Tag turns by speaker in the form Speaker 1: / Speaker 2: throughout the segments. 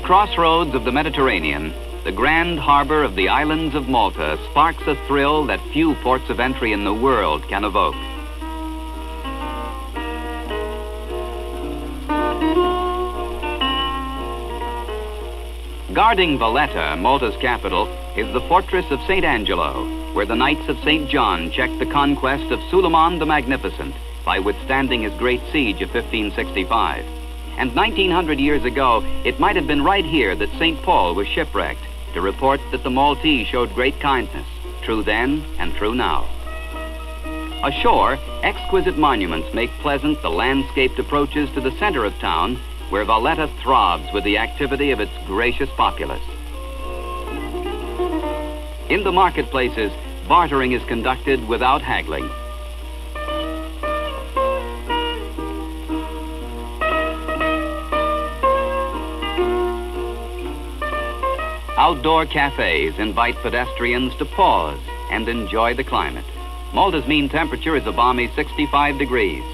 Speaker 1: crossroads of the Mediterranean, the grand harbor of the islands of Malta sparks a thrill that few ports of entry in the world can evoke. Guarding Valletta, Malta's capital, is the fortress of St. Angelo, where the Knights of St. John checked the conquest of Suleiman the Magnificent by withstanding his great siege of 1565. And 1900 years ago, it might have been right here that St. Paul was shipwrecked to report that the Maltese showed great kindness, true then and true now. Ashore, exquisite monuments make pleasant the landscaped approaches to the center of town, where Valletta throbs with the activity of its gracious populace. In the marketplaces, bartering is conducted without haggling. Outdoor cafes invite pedestrians to pause and enjoy the climate. Malta's mean temperature is a balmy 65 degrees.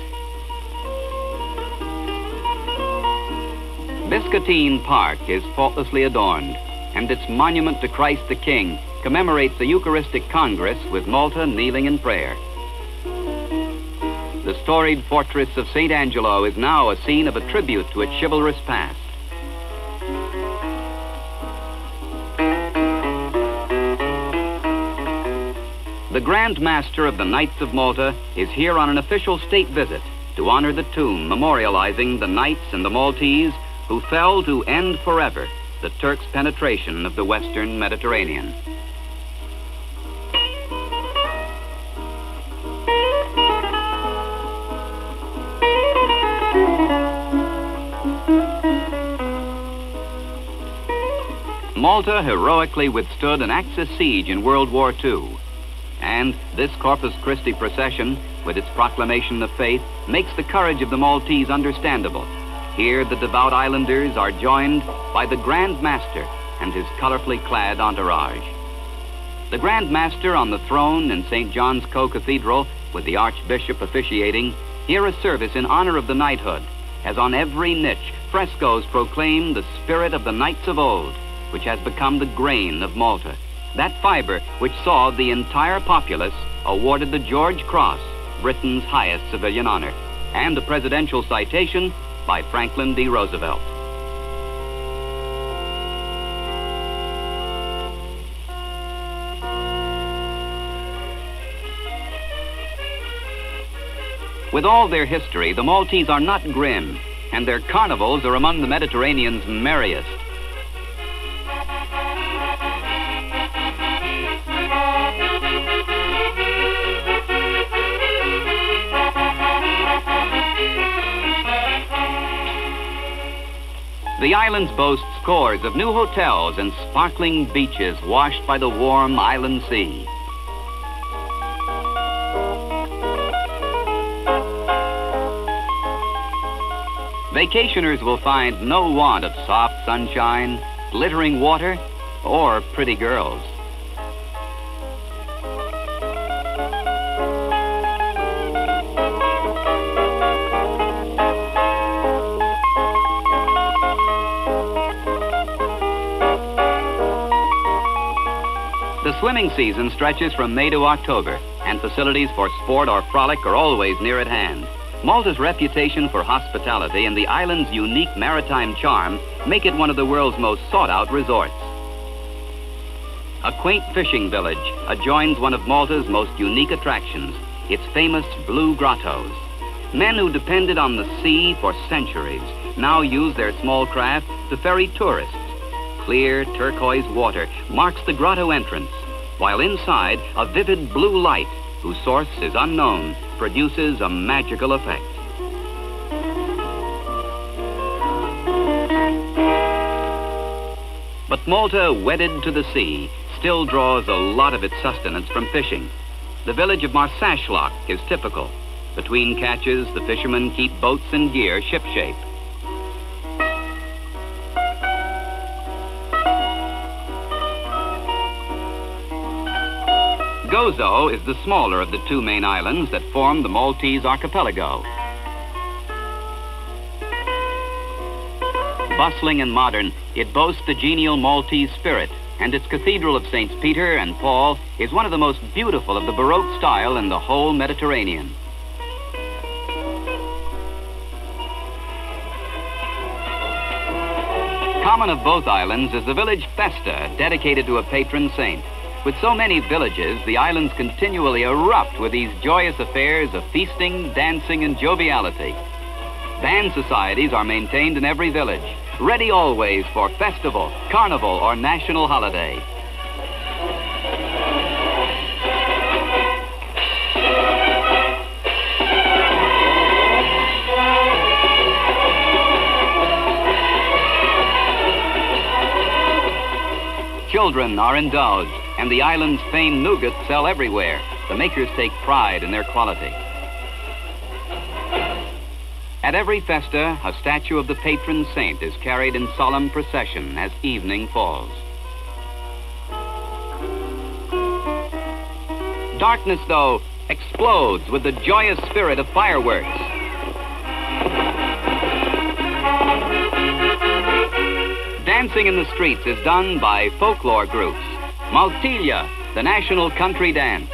Speaker 1: Biscatine Park is faultlessly adorned, and its monument to Christ the King commemorates a Eucharistic Congress with Malta kneeling in prayer. The storied fortress of St. Angelo is now a scene of a tribute to its chivalrous past. The Grand Master of the Knights of Malta is here on an official state visit to honor the tomb memorializing the Knights and the Maltese who fell to end forever the Turks' penetration of the Western Mediterranean. Malta heroically withstood an Axis siege in World War II. And this Corpus Christi procession, with its proclamation of faith, makes the courage of the Maltese understandable. Here, the devout islanders are joined by the Grand Master and his colorfully clad entourage. The Grand Master on the throne in St. John's Co-Cathedral, with the Archbishop officiating, hear a service in honor of the knighthood, as on every niche, frescoes proclaim the spirit of the knights of old, which has become the grain of Malta. That fiber which saw the entire populace awarded the George Cross, Britain's highest civilian honor, and a presidential citation by Franklin D. Roosevelt. With all their history, the Maltese are not grim, and their carnivals are among the Mediterranean's merriest. The islands boast scores of new hotels and sparkling beaches washed by the warm island sea. Vacationers will find no want of soft sunshine, glittering water, or pretty girls. The swimming season stretches from May to October, and facilities for sport or frolic are always near at hand. Malta's reputation for hospitality and the island's unique maritime charm make it one of the world's most sought-out resorts. A quaint fishing village adjoins one of Malta's most unique attractions, its famous blue grottos. Men who depended on the sea for centuries now use their small craft to ferry tourists. Clear turquoise water marks the grotto entrance, while inside, a vivid blue light, whose source is unknown, produces a magical effect. But Malta, wedded to the sea, still draws a lot of its sustenance from fishing. The village of Marsashlock is typical. Between catches, the fishermen keep boats and gear shipshape. Gozo is the smaller of the two main islands that form the Maltese archipelago. bustling and modern, it boasts the genial Maltese spirit, and its Cathedral of Saints Peter and Paul is one of the most beautiful of the Baroque style in the whole Mediterranean. Common of both islands is the village Festa, dedicated to a patron saint. With so many villages, the islands continually erupt with these joyous affairs of feasting, dancing, and joviality. Band societies are maintained in every village, ready always for festival, carnival, or national holiday. Children are indulged, and the island's famed nougats sell everywhere. The makers take pride in their quality. At every festa, a statue of the patron saint is carried in solemn procession as evening falls. Darkness, though, explodes with the joyous spirit of fireworks. Dancing in the streets is done by folklore groups. Malta, the national country dance.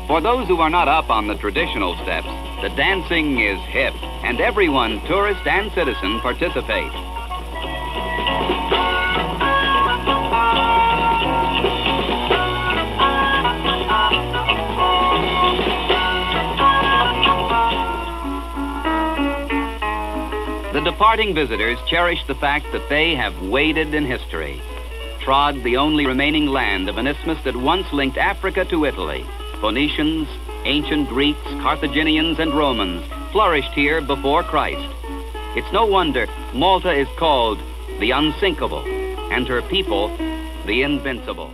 Speaker 1: For those who are not up on the traditional steps, the dancing is hip, and everyone, tourist and citizen, participate. The departing visitors cherish the fact that they have waded in history, trod the only remaining land of an isthmus that once linked Africa to Italy. Phoenicians, ancient Greeks, Carthaginians, and Romans flourished here before Christ. It's no wonder Malta is called the unsinkable, and her people the invincible.